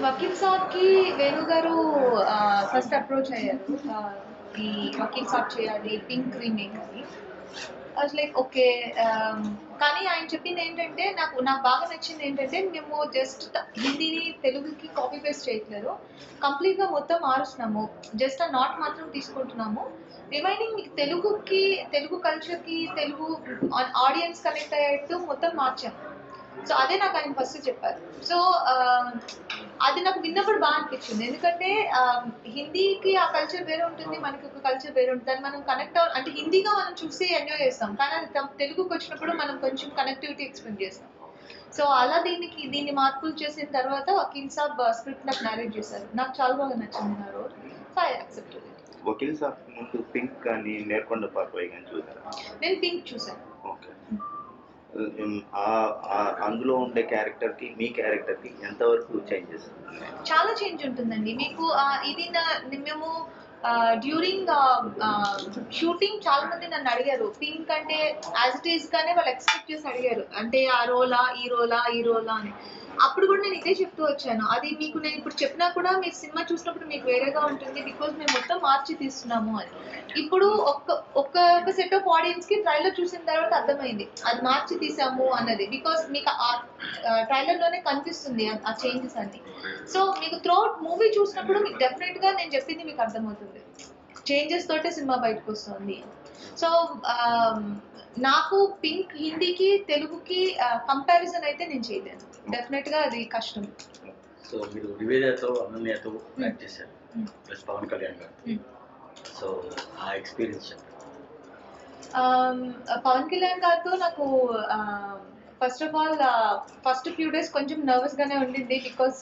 వకీల్ సాబ్‌కి వేణు గారు first approach అయ్యారు. ఈ వకీల్ సాబ్ చేయాలి, పింక్ రీమేక్ అని. I was like okay. కానీ ఆయన చెప్పిందేంటంటే నాకు బాగా నచ్చిందేంటంటే మేము జస్ట్ హిందీని తెలుగుకి కాపీ పేస్ట్ చేయట్లేదు. కంప్లీట్‌గా మొత్తం మారుస్తున్నాము. జస్ట్ ఆ నాట్ మాత్రం తీసుకుంటున్నాము. రిమైనింగ్ తెలుగుకి, తెలుగు కల్చర్‌కి, తెలుగు ఆడియన్స్ కనెక్ట్ అయ్యేట్టు మొత్తం మార్చాము. సో అదే నాకు ఆయన ఫస్ట్ చెప్పారు. సో అది నాకు విన్నప్పుడు బాగా అనిపించింది. ఎందుకంటే హిందీకి ఆ కల్చర్ వేరే ఉంటుంది, మనకి ఒక కల్చర్ వేరే ఉంటుంది. దాన్ని మనం కనెక్ట్ అంటే హిందీగా మనం చూసి ఎంజాయ్ చేస్తాం, కానీ అది తెలుగుకి వచ్చినప్పుడు మనం కొంచెం కనెక్టివిటీ ఎక్స్పెక్ట్ చేస్తాం. సో అలా దీన్ని మార్పులు చేసిన తర్వాత వకీల్ సాబ్ స్క్రిప్ట్ నాకు మ్యారేజ్ చేశారు. నాకు చాలా బాగా నచ్చింది నా role. So I accepted it. Vakeel Saab ముందు పింక్ కానీ నేర్కొండ పాపయ్య కానీ చూసారా? నేను పింక్ చూసాను. ఓకే. అందులో ఉండే క్యారెక్టర్కి మీ క్యారెక్టర్కి ఎంతవరకు చేంజెస్? చాలా చేంజ్ ఉంటుందండి. మీకు ఇది మేము డ్యూరింగ్ షూటింగ్ చాలా మంది నన్ను అడిగారు, పింక్ అంటే యాజ్ ఇట్ ఈస్ గానే వాళ్ళు ఎక్స్పెక్ట్ చేసి అడిగారు, అంటే ఆ రోలా ఈ రోలా ఈ రోలా అని. అప్పుడు కూడా నేను ఇదే చెప్తూ వచ్చాను, అది మీకు నేను ఇప్పుడు చెప్పినా కూడా మీరు సినిమా చూసినప్పుడు మీకు వేరేగా ఉంటుంది, బికాజ్ మేము మొత్తం మార్చి తీస్తున్నాము అని. ఇప్పుడు ఒక్క సెట్ ఆఫ్ ఆడియన్స్ కి ట్రైలర్ చూసిన తర్వాత అర్థమైంది అది మార్చి తీసాము అన్నది, బికాస్ మీకు ఆ ట్రైలర్ లోనే కనిపిస్తుంది ఆ చేంజెస్ అన్ని. సో మీకు త్రూఅవుట్ మూవీ చూసినప్పుడు మీకు డెఫినెట్ గా నేను చెప్పింది మీకు అర్థమవుతుంది, చేంజెస్ తోటే సినిమా బయటకు వస్తుంది. సో నాకు పింక్ హిందీకి తెలుగుకి కంపారిజన్ అయితే నేను చేయలేను, డెఫినెట్ గా అది కష్టం. సో మీరు నివేదతో అనన్యతో యాక్ట్ చేశారు, ప్లస్ పవన్ కళ్యాణ్ గారు. సో ఆ ఎక్స్పీరియన్స్ పవన్ కళ్యాణ్ గారితో నాకు first of all first few days కొంచెం నర్వస్ గానే ఉండింది, బికాస్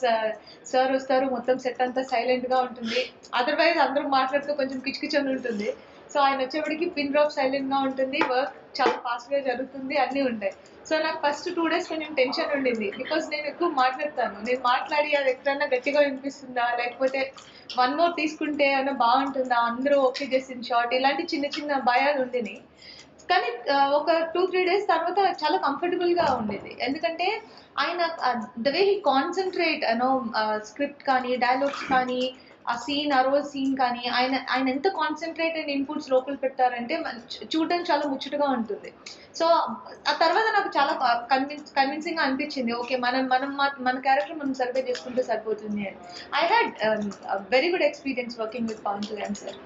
సార్ వస్తారు, మొత్తం సెట్ అంతా సైలెంట్ గా ఉంటుంది, అదర్వైజ్ అందరూ మాట్లాడుతూ కొంచెం కిచకిచని ఉంటుంది. సో ఆయన వచ్చేప్పటికి పిన్ డ్రాప్ సైలెంట్ గా ఉంటుంది, వర్క్ చాలా ఫాస్ట్ గా జరుగుతుంది, అన్నీ ఉంటాయి. సో నాకు ఫస్ట్ 2 days కొంచెం టెన్షన్ ఉండింది, బికాస్ నేను ఎక్కువ మాట్లాడతాను, నేను మాట్లాడి అది ఎక్కడన్నా గట్టిగా వినిపిస్తుందా, లేకపోతే 1 more తీసుకుంటే ఏమైనా బాగుంటుందా, అందరూ ఓకే చేసిన షార్ట్, ఇలాంటి చిన్న చిన్న భయాలు ఉండినాయి. కానీ ఒక 2-3 days తర్వాత చాలా కంఫర్టబుల్ గా ఉండేది, ఎందుకంటే ఆయన the way he concentrate script కానీ డైలాగ్స్ కానీ ఆ రోజు సీన్ కానీ ఆయన ఎంత కాన్సన్ట్రేట్ అండ్ ఇన్పుట్స్ లోపల పెట్టారంటే చూడడానికి చాలా ముచ్చటగా ఉంటుంది. సో ఆ తర్వాత నాకు చాలా కన్విన్సింగ్ గా అనిపించింది, ఓకే మన క్యారెక్టర్ మనం సర్వే చేసుకుంటే సరిపోతుంది అని. I had very good experience working with Pawan Kalyan sir.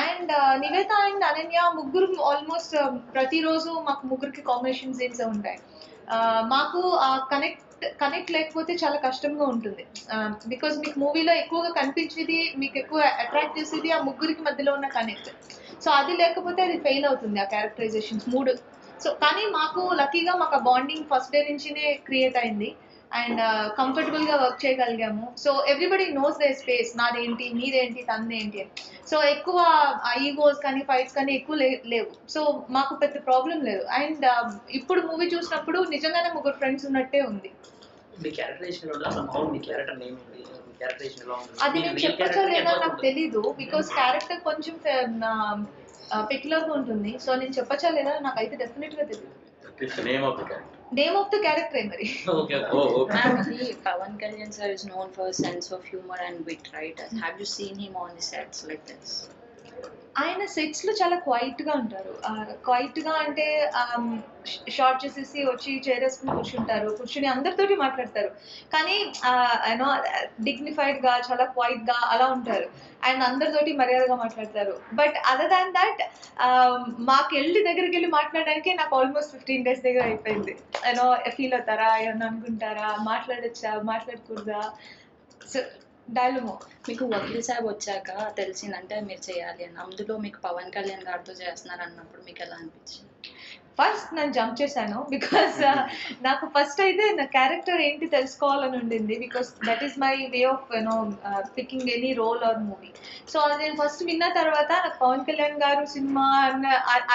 And Nivetha and Ananya ముగ్గురు ఆల్మోస్ట్ ప్రతిరోజు మాకు ముగ్గురికి కాంబినేషన్ సీన్స్ ఉంటాయి. మాకు ఆ కనెక్ట్ లేకపోతే చాలా కష్టంగా ఉంటుంది, బికాజ్ మీకు మూవీలో ఎక్కువగా కనిపించేది, మీకు ఎక్కువ అట్రాక్ట్ చేసేది ఆ ముగ్గురికి మధ్యలో ఉన్న కనెక్ట్. సో అది లేకపోతే అది ఫెయిల్ అవుతుంది ఆ క్యారెక్టరైజేషన్స్ 3. సో కానీ మాకు లక్కీగా మాకు ఆ బాండింగ్ ఫస్ట్ డే నుంచినే క్రియేట్ అయింది, అండ్ కంఫర్టబుల్ గా వర్క్ చేయగలిగాము. So everybody knows their space, నాదేంటి నీదేంటి తనదేంటి అని. సో ఎక్కువ ఈగోస్ కానీ ఫైట్స్ కానీ ఎక్కువ లేవు. సో మాకు పెద్ద ప్రాబ్లం లేదు. అండ్ ఇప్పుడు మూవీ చూసినప్పుడు నిజంగానే ముగ్గురు ఫ్రెండ్స్ ఉన్నట్టే ఉంది. అది నేను చెప్పచ్చా లేదా నాకు తెలీదు, బికాస్ క్యారెక్టర్ కొంచెం పెక్యులర్ గా ఉంటుంది. సో నేను చెప్పచ్చా లేదా నాకైతే డెఫినెట్ గా తెలియదు. Name of the character మరి. Pawan Kalyan sir is known for sense of humor and wit, right? Have you seen him on the sets like this? ఆయన సెట్స్ లో చాలా క్వైట్ గా ఉంటారు. క్వైట్ గా అంటే షార్ట్ చేసేసి వచ్చి చేరేసుకుని కూర్చుని అందరితోటి మాట్లాడతారు, కానీ యూనో డిగ్నిఫైడ్ గా చాలా క్వైట్ గా అలా ఉంటారు, అండ్ అందరితోటి మర్యాదగా మాట్లాడతారు. బట్ అదర్ దాన్ దట్ దగ్గరికి వెళ్ళి మాట్లాడడానికి నాకు ఆల్మోస్ట్ 15 days దగ్గర అయిపోయింది. యూనో ఫీల్ అవుతారా, ఏమన్నా అనుకుంటారా, మాట్లాడచ్చా మాట్లాడకూడదా, సో డైలమో. మీకు వకీల్ సాబ్ వచ్చాక తెలిసిందంటే మీరు చేయాలి అని, అందులో మీకు పవన్ కళ్యాణ్ గారితో చేస్తున్నారు అన్నప్పుడు మీకు ఎలా అనిపించింది? ఫస్ట్ నేను జంప్ చేశాను, బికాస్ నాకు ఫస్ట్ అయితే నా క్యారెక్టర్ ఏంటి తెలుసుకోవాలని ఉండింది, because that is my way of picking any role or movie. So అది నేను ఫస్ట్ విన్న తర్వాత నాకు పవన్ కళ్యాణ్ గారు సినిమా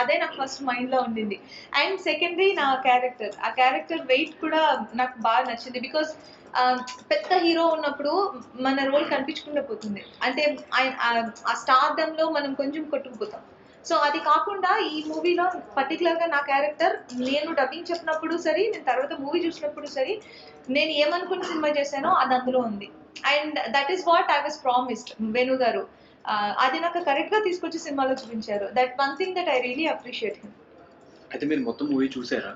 అదే నాకు ఫస్ట్ మైండ్ లో ఉండింది. అండ్ సెకండరీ నా క్యారెక్టర్, ఆ క్యారెక్టర్ వెయిట్ కూడా నాకు బాగా నచ్చింది, బికాస్ పెద్ద హీరో ఉన్నప్పుడు మన రోల్ కనిపించకుండా పోతుంది, అంటే ఆ స్టార్డమ్ లో మనం కొంచెం కొట్టుకుపోతాం. సో అది కాకుండా ఈ మూవీలో పర్టికులర్ గా నా క్యారెక్టర్, నేను డబ్బింగ్ చెప్పినప్పుడు సరే, నేను తర్వాత మూవీ చూసినప్పుడు సరే, నేను ఏమనుకుని సినిమా చేశానో అది అందులో ఉంది. And that is what I was promised Venu గారు. అది నాకు కరెక్ట్ గా తీసుకొచ్చి సినిమాలో చూపించారు. That one thing that I really appreciate him. అయితే మీరు మొత్తం మూవీ చూసారా?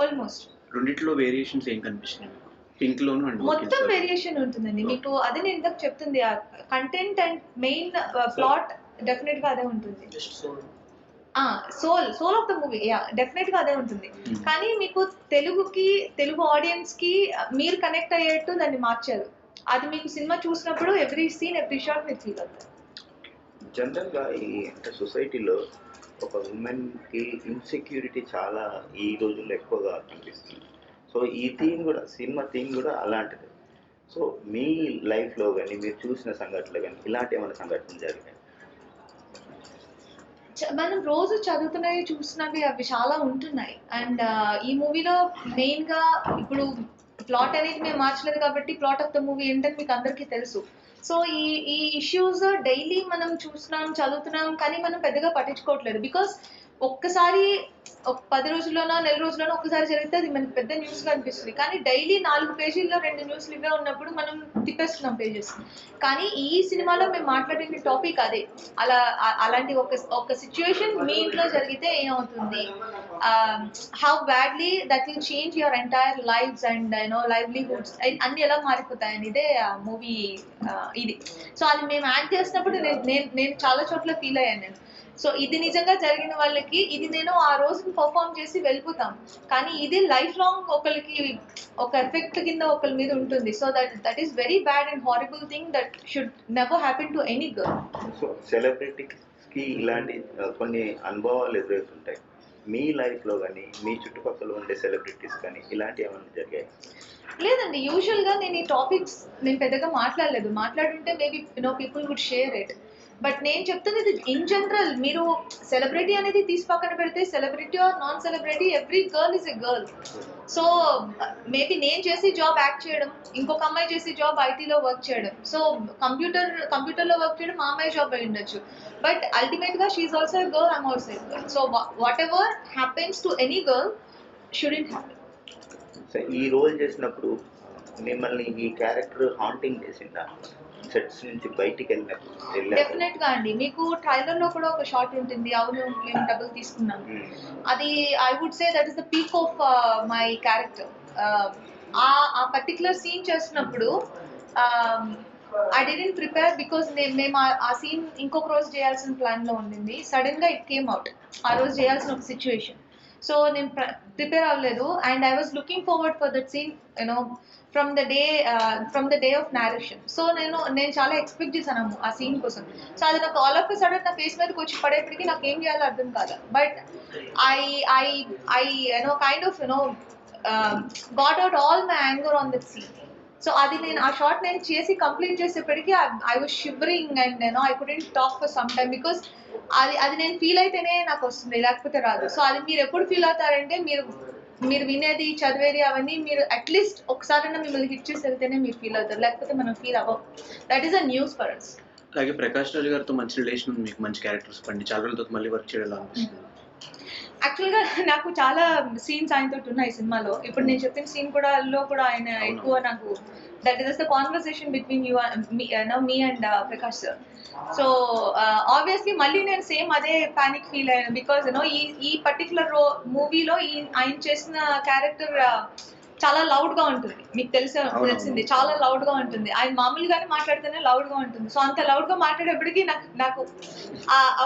ఆల్మోస్ట్ రెండిట్లో వేరియేషన్స్ ఏం కనిపించినాయి మీకు? పింక్ లోను అండ్ మొత్తం వేరియేషన్ ఉంటుందండి మీకు. అదే నేను ఇందాక చెప్తుంది, ఆ content and main plot definite గా అదే ఉంటుంది. Soul of the movie definite గా అదే ఉంటుంది. కానీ మీకు తెలుగు ఆడియన్స్ కి మీరు కనెక్ట్ అయ్యేట్టు దాన్ని మార్చారు. అది మీకు సినిమా చూసినప్పుడు ఎవ్రీ సీన్ ఎవ్రీ షాట్ మీరు ఫీల్ అవుతారు. జనరల్గా ఈ అంటే సొసైటీలో ఒక ఉమెన్కి ఇన్సెక్యూరిటీ చాలా ఈ రోజుల్లో ఎక్కువగా కనిపిస్తుంది. సో ఈ థీమ్ కూడా, సినిమా థీమ్ కూడా అలాంటిది. సో మీ లైఫ్లో కానీ మీరు చూసిన సంఘటనలు కానీ ఇలాంటి ఏమైనా సంఘటనలు జరిగాయి? మనం రోజు చదువుతున్నవి చూసినవి అవి చాలా ఉంటున్నాయి. అండ్ ఈ మూవీలో మెయిన్ గా ఇప్పుడు ప్లాట్ అనేది మేము మార్చలేదు కాబట్టి ప్లాట్ ఆఫ్ ద మూవీ ఏంటని మీకు అందరికీ తెలుసు. సో ఈ ఇష్యూస్ డైలీ మనం చూస్తున్నాం, చదువుతున్నాం, కానీ మనం పెద్దగా పట్టించుకోవట్లేదు. బికాస్ ఒక్కసారి ఒక 10 రోజుల్లోనో నెల రోజుల్లోనో ఒక్కసారి జరిగితే అది మనకి పెద్ద న్యూస్ గా అనిపిస్తుంది. కానీ డైలీ 4 పేజీల్లో 2 న్యూస్లు ఇవే ఉన్నప్పుడు మనం తిప్పేస్తున్నాం పేజెస్. కానీ ఈ సినిమాలో మేము మాట్లాడిన టాపిక్ అదే. అలాంటి ఒక సిచ్యువేషన్ మీ ఇంట్లో జరిగితే ఏమవుతుంది, how badly that will change your entire lives and livelihoods అన్ని ఎలా మారిపోతాయని ఇదే మూవీ ఇది. సో అది మేము యాక్ట్ చేసినప్పుడు నేను చాలా చోట్ల ఫీల్ అయ్యాను నేను. సో ఇది నిజంగా జరిగిన వాళ్ళకి ఇది నేను ఆ రోజు పర్ఫామ్ చేసి వెళ్ళిపోతాం, కానీ ఇది లైఫ్ లాంగ్ ఒకరికి ఒక ఎఫెక్ట్ కింద ఒకరి మీద ఉంటుంది. So that is very bad and horrible thing that should never happen to any girl. So సెలబ్రిటీస్కి ఇలాంటి కొన్ని అనుభవాలు ఎదురవుతుంటాయి. మీ లైఫ్లో కానీ మీ చుట్టుపక్కల ఉండే సెలబ్రిటీస్ కానీ ఇలాంటి ఏమైనా జరిగాయి? లేదండి, యూజువల్గా నేను ఈ టాపిక్స్ నేను పెద్దగా మాట్లాడలేదు. మాట్లాడుంటే maybe people would share it. But నేను చెప్తుంది ఇది ఇన్ జనరల్. మీరు సెలబ్రిటీ అనేది తీసి పక్కన పెడితే celebrity or non celebrity every girl is a girl. So maybe నేను చేసి జాబ్ యాక్ట్ చేయడం, ఇంకొక అమ్మాయి చేసి జాబ్ ఐటీలో వర్క్ చేయడం, సో కంప్యూటర్లో వర్క్ చేయడం మా అమ్మాయి జాబ్ అయి ఉండొచ్చు. బట్ అల్టిమేట్గా she's also a girl, I'm also a girl. So whatever happens to any girl shouldn't happen. So ఈ రోల్ చేసినప్పుడు మిమ్మల్ని ఈ క్యారెక్టర్ హాంటింగ్ చేసిందా? సెట్స్ నుంచి బయటికి వెళ్ళినప్పుడు డెఫినెట్ గా అండి. మీకు ట్రైలర్ లో కూడా ఒక షాట్ ఉంటుంది, అవును నేను డబ్బులు తీసుకున్నాను. అది I would say that is the peak of my character. ఆ పర్టికులర్ సీన్ చేస్తున్నప్పుడు ఐ డిడెంట్ ప్రిపేర్ బికాస్ మేము ఆ సీన్ ఇంకొక రోజు చేయాల్సిన ప్లాన్ లో ఉండింది. సడన్ గా ఇట్ కేమ్ అవుట్, ఆ రోజు చేయాల్సిన ఒక సిచ్యువేషన్. సో నేను ప్రిపేర్ అవ్వలేదు and I was looking forward for that scene from the day of narration. So నేను చాలా ఎక్స్పెక్ట్ చేశాను ఆ సీన్ కోసం. సో అది నాకు ఆల్ ఆఫ్ ఎ సడన్ నా ఫేస్ మీదకి వచ్చి పడేప్పటికి నాకు ఏం చేయాలో అర్థం కాదు. But I kind of got out all my anger on that scene. So అది నేను ఆ షార్ట్ నేను చేసి కంప్లీట్ చేసేప్పటికి I was shivering and I couldn't talk for some time because అది నేను ఫీల్ అయితేనే నాకు వస్తుంది, లేకపోతే రాదు. సో అది మీరు ఎప్పుడు ఫీల్ అవుతారంటే మీరు వినేది చదివేది అవన్నీ మీరు అట్లీస్ట్ ఒకసారైనా మిమ్మల్ని హిట్ చేసి వెళ్తేనే మీరు ఫీల్ అవుతారు, లేకపోతే మనం ఫీల్ అవ్వం. That is a news for us. అలాగే ప్రకాష్ రాజ్ గారితో మంచి రిలేషన్ ఉంది మీకు, మంచి క్యారెక్టర్స్ పండి చాలా రోజులతో మళ్ళీ వర్క్ చేయాలి అనిపిస్తుంది. యాక్చువల్గా నాకు చాలా సీన్స్ ఆయనతో ఉన్నాయి సినిమాలో. ఇప్పుడు నేను చెప్పిన సీన్ కూడా ఆయన ఎక్కువ నాకు that is the conversation between me and Prakash sir. So obviously మళ్ళీ నేను సేమ్ అదే పానిక్ ఫీల్ అయ్యాను బికాస్ ఈ పర్టికులర్ మూవీలో ఆయన చేసిన క్యారెక్టర్ చాలా లౌడ్ గా ఉంటుంది. మీకు తెలిసింది చాలా లౌడ్ గా ఉంటుంది. ఆయన మామూలుగానే మాట్లాడితేనే లౌడ్ గా ఉంటుంది. సో అంత లౌడ్ గా మాట్లాడేప్పటికీ నాకు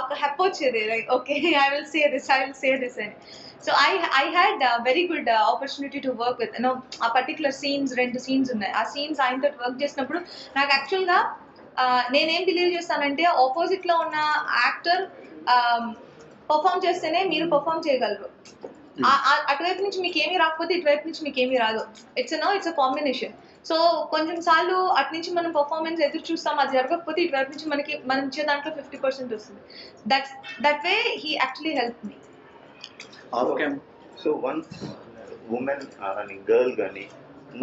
ఒక హెప్ వచ్చేది, like okay I will say this అని. So I had very good opportunity to work with ఆ పర్టికులర్ సీన్స్. 2 సీన్స్ ఉన్నాయి. ఆ సీన్స్ ఆయనతో వర్క్ చేసినప్పుడు నాకు యాక్చువల్గా నేనేం బిలీవ్ చేస్తానంటే ఆపోజిట్ లో ఉన్న యాక్టర్ పర్ఫామ్ చేస్తేనే మీరు పర్ఫామ్ చేయగలరు. అటువైపు నుంచి మీకు ఏమీ రాకపోతే ఇటువైపు నుంచి మీకు ఏమీ రాదు. It's a combination. సో కొంచెం సార్లు అటు నుంచి మనం పర్ఫార్మెన్స్ ఎదురు చూస్తాం, అది జరగకపోతే ఇటువైపు నుంచి మనం ఇచ్చే దాంట్లో 50% వస్తుంది. That way he actually help me. So once women కానీ గర్ల్ కానీ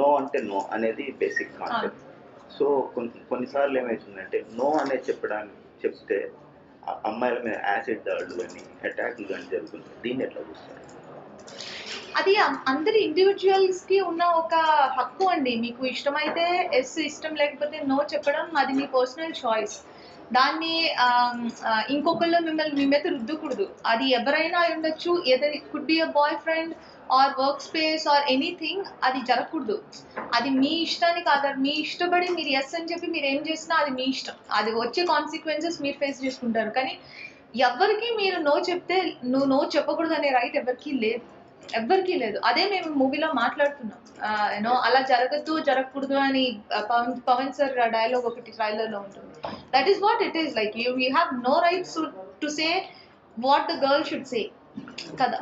నో అంటే నో అనేది బేసిక్ కాన్సెప్ట్. సో కొన్నిసార్లు ఏమవుతుందంటే నో అనేది చెప్తే అమ్మాయిల మీద యాసిడ్ దాడులు కానీ అటాక్లు కానీ జరుగుతుంది. దీన్ని ఎట్లా చూస్తారు? అది అందరి ఇండివిజువల్స్ కి ఉన్న ఒక హక్కు అండి. మీకు ఇష్టమైతే ఎస్, ఇష్టం లేకపోతే నో చెప్పడం అది మీ పర్సనల్ చాయిస్. దాన్ని ఇంకొకళ్ళు మిమ్మల్ని మీ మీద రుద్దకూడదు. అది ఎవరైనా అయి ఉండొచ్చు, ఏదైనా could be a boy friend or work space or anything, అది జరగకూడదు. అది మీ ఇష్టానికి ఆధార్, మీ ఇష్టపడి మీరు ఎస్ అని చెప్పి మీరు ఏం చేసినా అది మీ ఇష్టం. అది వచ్చే కాన్సిక్వెన్సెస్ మీరు ఫేస్ చేసుకుంటారు. కానీ ఎవరికి మీరు నో చెప్తే నువ్వు నో చెప్పకూడదు అనే రైట్ ఎవరికీ లేదు, ఎవ్వరికీ లేదు. అదే మేము మూవీలో మాట్లాడుతున్నాం. యూనో అలా జరగద్దు, జరగకూడదు అని పవన్ సార్ డైలాగ్ ఒకటి ట్రైలర్ లో ఉంటుంది. That is what it is. Like you have no rights to say what the girl should say కదా.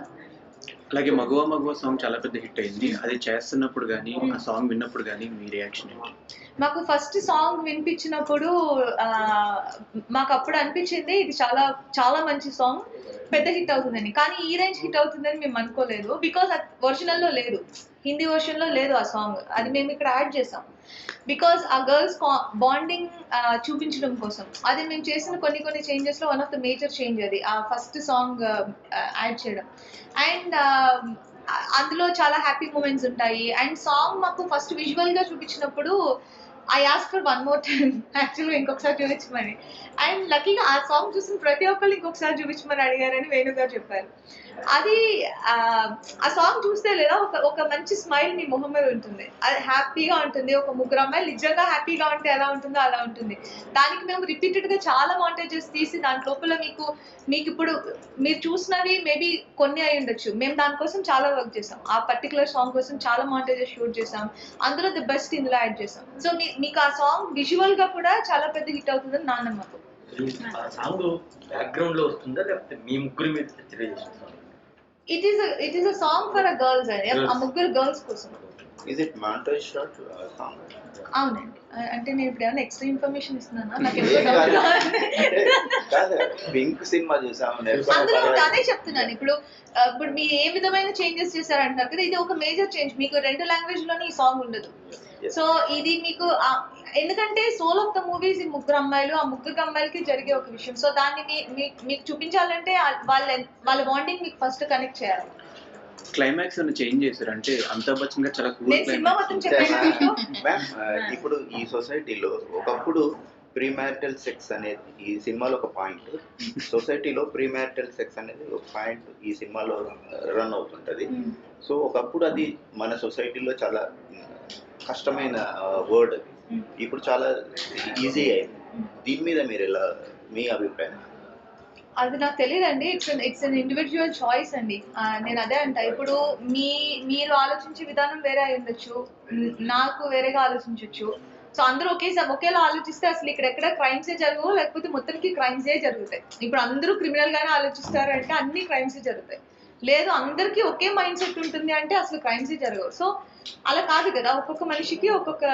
అలాగే మగువ మగువ సాంగ్ చాలా పెద్ద హిట్ అయింది. అది చేస్తున్నప్పుడు కానీ ఆ సాంగ్ విన్నప్పుడు కానీ మీ రియాక్షన్ ఏంటి? మాకు ఫస్ట్ సాంగ్ వినిపించినప్పుడు మాకు అప్పుడు అనిపించింది ఇది చాలా చాలా మంచి సాంగ్, పెద్ద హిట్ అవుతుందని. కానీ ఈ రేంజ్ హిట్ అవుతుందని మేము అనుకోలేదు. బికాస్ అది ఒరిజినల్లో లేదు, హిందీ వర్షన్లో లేదు ఆ సాంగ్. అది మేము ఇక్కడ యాడ్ చేసాం బికాస్ ఆ గర్ల్స్ బాండింగ్ చూపించడం కోసం. అది మేము చేసిన కొన్ని చేంజెస్లో one of the major change అది ఆ ఫస్ట్ సాంగ్ యాడ్ చేయడం. అండ్ అందులో చాలా హ్యాపీ మూమెంట్స్ ఉంటాయి. అండ్ సాంగ్ మాకు ఫస్ట్ విజువల్గా చూపించినప్పుడు I ask for one more time యాక్చువల్గా ఇంకొకసారి చూపించమని. అండ్ లక్కీగా ఆ సాంగ్ చూసిన ప్రతి ఒక్కళ్ళు ఇంకొకసారి చూపించమని అడిగారని వేణుగారు చెప్పారు. అది ఆ సాంగ్ చూస్తే లేదా ఒక మంచి స్మైల్ మీ మొహం మీద ఉంటుంది, అది హ్యాపీగా ఉంటుంది. ఒక ముగ్గురు అమ్మాయిలు నిజంగా హ్యాపీగా ఉంటే ఎలా ఉంటుందో అలా ఉంటుంది. దానికి మేము రిపీటెడ్గా చాలా మాంటేజెస్ తీసి దాని లోపల మీకు ఇప్పుడు మీరు చూసినవి మేబీ కొన్ని అయి ఉండొచ్చు. మేము దానికోసం చాలా వర్క్ చేసాం. ఆ పర్టికులర్ సాంగ్ కోసం చాలా మాంటేజెస్ షూట్ చేసాం. అందులో ది బెస్ట్ ఇందులో యాడ్ చేసాం. సో మీకు ఆ సాంగ్ విజువల్ గా కూడా చాలా పెద్ద హిట్ అవుతుందని నా నమ్మకం. ఆ సాంగ్ బ్యాక్గ్రౌండ్ లో వస్తుందా లేకపోతే మీ ముగ్గురు మీద చేస్తుందా? It is a song for a girls అండి, ఆ ముగ్గురు గర్ల్స్ కోసం. Is it montage shot song? అవునండి. అంటే నేను ఇప్పుడు ఏమైనా ఎక్స్ట్రా ఇన్ఫర్మేషన్ ఇస్తున్నానా? నాకు ఎందుకో కాదు, పింక్ సినిమా చూసాము అందులో అదే చెప్తున్నాను. ఇప్పుడు మీరు ఏ విధమైన చేంజెస్ చేశారంటున్నారు కదా, ఇది ఒక మేజర్ చేంజ్. మీకు 2 లాంగ్వేజ్ లోనే ఈ సాంగ్ ఉండదు. సో ఇది మీకు ఎందుకంటే సోల్ ఆఫ్ ద మూవీస్ ఈ ముగ్గురు అమ్మాయిలు, ఆ ముగ్గురు అమ్మాయిలకి జరిగే ఒక విషయం. సో దాన్ని మీకు చూపించాలంటే వాళ్ళ బాండింగ్ మీకు ఫస్ట్ కనెక్ట్ చేయాలి. క్లైమాక్స్ అని చేంజ్ చేశారు అంటే అమితాబ్ బచ్చన్ గారు చాలా కూల్ నేను సినిమా మొత్తం చెప్పాను. ఇప్పుడు ఈ సొసైటీలో ఒకప్పుడు ప్రీ మ్యారిటల్ సెక్స్ అనేది ఈ సినిమాలో ఒక పాయింట్, సొసైటీలో ప్రీ మ్యారిటల్ సెక్స్ అనేది ఒక పాయింట్ ఈ సినిమాలో రన్ అవుతుంటది. సో ఒకప్పుడు అది మన సొసైటీలో చాలా కష్టమైన వర్డ్, అది ఇప్పుడు చాలా ఈజీ అయింది. దీని మీద మీరు ఎలా, మీ అభిప్రాయం? అది నాకు తెలియదండి. ఇట్స్ అన్ ఇండివిజువల్ చాయిస్ అండి. నేను అదే అంటా. ఇప్పుడు మీరు ఆలోచించే విధానం వేరే అయి ఉండొచ్చు, నాకు వేరేగా ఆలోచించవచ్చు. సో అందరూ ఒకేలా ఆలోచిస్తే అసలు ఎక్కడ క్రైమ్సే జరగవు, లేకపోతే మొత్తానికి క్రైమ్సే జరుగుతాయి. ఇప్పుడు అందరూ క్రిమినల్ గానే ఆలోచిస్తారు అంటే అన్ని క్రైమ్సే జరుగుతాయి. లేదు అందరికీ ఒకే మైండ్ సెట్ ఉంటుంది అంటే అసలు క్రైమ్సే జరగవు. సో అలా కాదు కదా, ఒక్కొక్క మనిషికి ఒక్కొక్క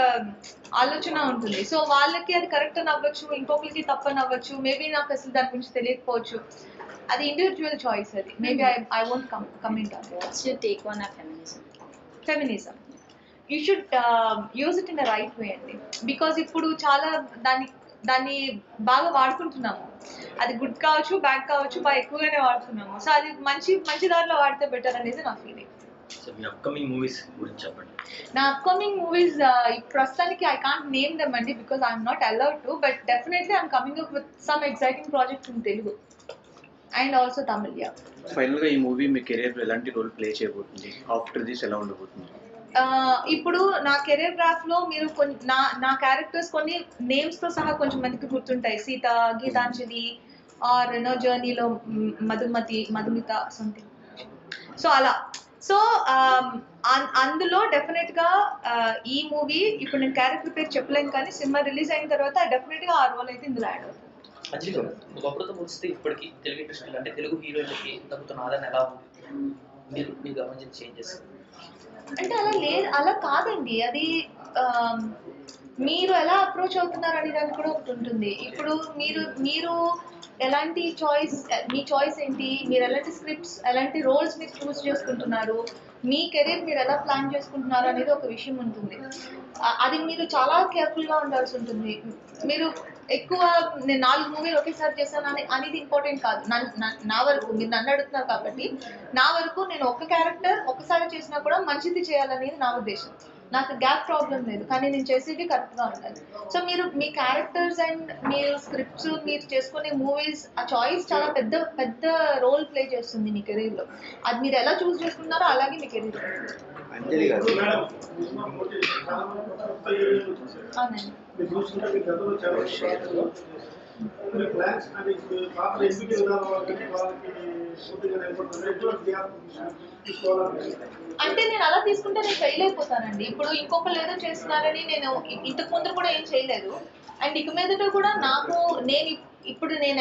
ఆలోచన ఉంటుంది. సో వాళ్ళకి అది కరెక్ట్ అని అవ్వచ్చు, ఇంకొకరికి తప్పని అవ్వచ్చు. మేబీ నాకు అసలు దాని గురించి తెలియకపోవచ్చు. అది ఇండివిజువల్ చాయిస్. అది maybe I won't comment on. What's your take on feminism? Feminism you should use it in the right way అండి. బికాజ్ ఇప్పుడు చాలా దాన్ని బాగా వాడుకుంటున్నాము. అది గుడ్ కావచ్చు, బ్యాడ్ కావచ్చు, బాగా ఎక్కువగానే వాడుతున్నాము. సో అది మంచి దారిలో వాడితే బెటర్ అనేది నా ఫీలింగ్. సో మీ అప్కమింగ్ మూవీస్ గురించి చెప్పండి. నా అప్కమింగ్ మూవీస్ ప్రస్తుతానికి ఐ కాంట్ నేమ్ దెమ్ అండి because I'm not allowed to, but definitely I'm coming up with some exciting projects in Telugu and also Tamil. Yeah. Final గా ఈ మూవీ మీ career లో ఎలాంటి role play చేయబోతుంది? ఆఫ్టర్ దిస్ ఎలా ఉండబోతుంది? ఇప్పుడు నా కెరీర్ గ్రాఫ్ లో మీరు నా క్యారెక్టర్స్ కొన్ని నేమ్స్ తో సహా కొంచెం మందికి గుర్తుంటాయి. సీత, గీతాంజలి ఆర్ జర్నీలో మధుమిత సంథింగ్. సో అలా. సో అందులో డెఫినెట్ గా ఈ మూవీ ఇప్పుడు నేను క్యారెక్టర్ పేరు చెప్పలేను, కానీ సినిమా రిలీజ్ అయిన తర్వాత డెఫినెట్ గా ఆ రోల్ అయితే ఇందులో యాడ్ అవుతుంది. అంజలి గారు, ఒకప్పుడుతో పోలిస్తే ఇప్పటికి తెలుగు ఇండస్ట్రీలో అంటే తెలుగు హీరోయిన్లకి తగ్గుతున్న ఆదరణ ఎలా ఉంది? మీరు గమనించిన చేంజెస్? అంటే అలా కాదండి. అది మీరు ఎలా అప్రోచ్ అవుతున్నారు అనే దానికి కూడా ఒకటి ఉంటుంది. ఇప్పుడు మీరు ఎలాంటి చాయిస్, మీ చాయిస్ ఏంటి, మీరు ఎలాంటి స్క్రిప్ట్స్, ఎలాంటి రోల్స్ మీరు చూస్ చేసుకుంటున్నారు, మీ కెరీర్ మీరు ఎలా ప్లాన్ చేసుకుంటున్నారు అనేది ఒక విషయం ఉంటుంది. అది మీరు చాలా కేర్ఫుల్గా ఉండాల్సి ఉంటుంది. మీరు ఎక్కువ నేను 4 మూవీలు ఒకేసారి చేశాను అనేది ఇంపార్టెంట్ కాదు. నా వరకు మీరు నన్ను అడుగుతున్నారు కాబట్టి, నా వరకు నేను ఒక క్యారెక్టర్ ఒకసారి చేసినా కూడా మంచిది చేయాలనేది నా ఉద్దేశం. నాకు గ్యాప్ ప్రాబ్లం లేదు, కానీ నేను చేసేది కరెక్ట్గా ఉండాలి. సో మీరు మీ క్యారెక్టర్స్ అండ్ మీరు స్క్రిప్ట్స్, మీరు చేసుకునే మూవీస్, ఆ చాయిస్ చాలా పెద్ద పెద్ద రోల్ ప్లే చేస్తుంది మీ కెరీర్లో. అది మీరు ఎలా చూస్ చేసుకున్నారో అలాగే మీ కెరీర్. అంజలి గారు అవునండి. అంటే నేను అలా తీసుకుంటే నేను ఫెయిల్ అయిపోతానండి. ఇప్పుడు ఇంకొకరు ఏదో చేస్తున్నారని నేను ఇంతకు ముందు కూడా ఏం చేయలేదు. అండ్ ఇక మీదట కూడా ఇప్పుడు నేను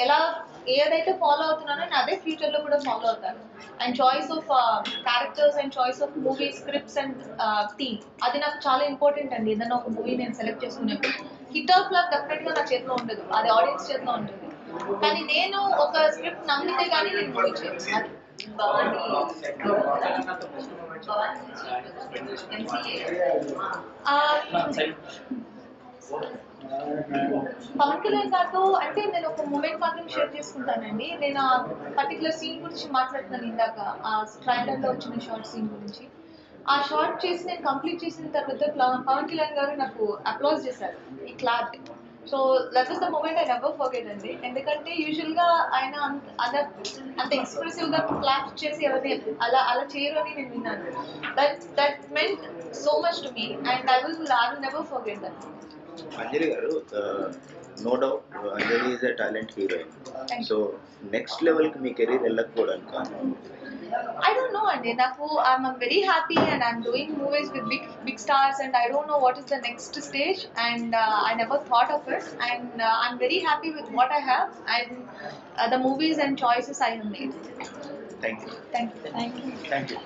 ఎలా ఏదైతే ఫాలో అవుతున్నానో నేను అదే ఫ్యూచర్లో కూడా ఫాలో అవుతాను. And choice of characters and choice of movie scripts and theme, అది నాకు చాలా ఇంపార్టెంట్ అండి. ఏదైనా ఒక మూవీ నేను సెలెక్ట్ చేసుకునేప్పుడు హిట్ ఆర్ ఫ్లాప్ డెఫినెట్గా నా చేతిలో ఉండదు, అది ఆడియన్స్ చేతిలో ఉంటుంది. కానీ నేను ఒక స్క్రిప్ట్ నమ్మితే కానీ నేను మూవీ చేయను. పవన్ కళ్యాణ్ గారితో అంటే నేను ఒక మూమెంట్ మాత్రం షేర్ చేసుకుంటానండి. నేను ఆ పర్టికులర్ సీన్ గురించి మాట్లాడుతున్నాను ఇందాక, ఆ ట్రైలర్లో వచ్చిన షార్ట్ సీన్ గురించి. ఆ షార్ట్ చేసి నేను కంప్లీట్ చేసిన తర్వాత పవన్ కళ్యాణ్ గారు నాకు అప్లాజ్ చేశారు, ఈ clap. So that was the moment I never forget అండి. ఎందుకంటే యూజువల్గా ఆయన అంత ఎక్స్ప్రెసివ్గా క్లాప్ చేసి ఎవరిని అలా చేయరు అని నేను విన్నాను. That meant so much to me and I will never forget that. Anjali garu, no doubt Anjali is a talent heroine. So next లెవెల్కి మీ కెరీర్ వెళ్ళకపోవడానికి కారణం? I don't know, Andi. I'm very happy and I'm doing movies with big stars, and I don't know what is the next stage, and I never thought of it, and I'm very happy with what I have and the movies and choices I have made. Thank you. Thank you. Thank you.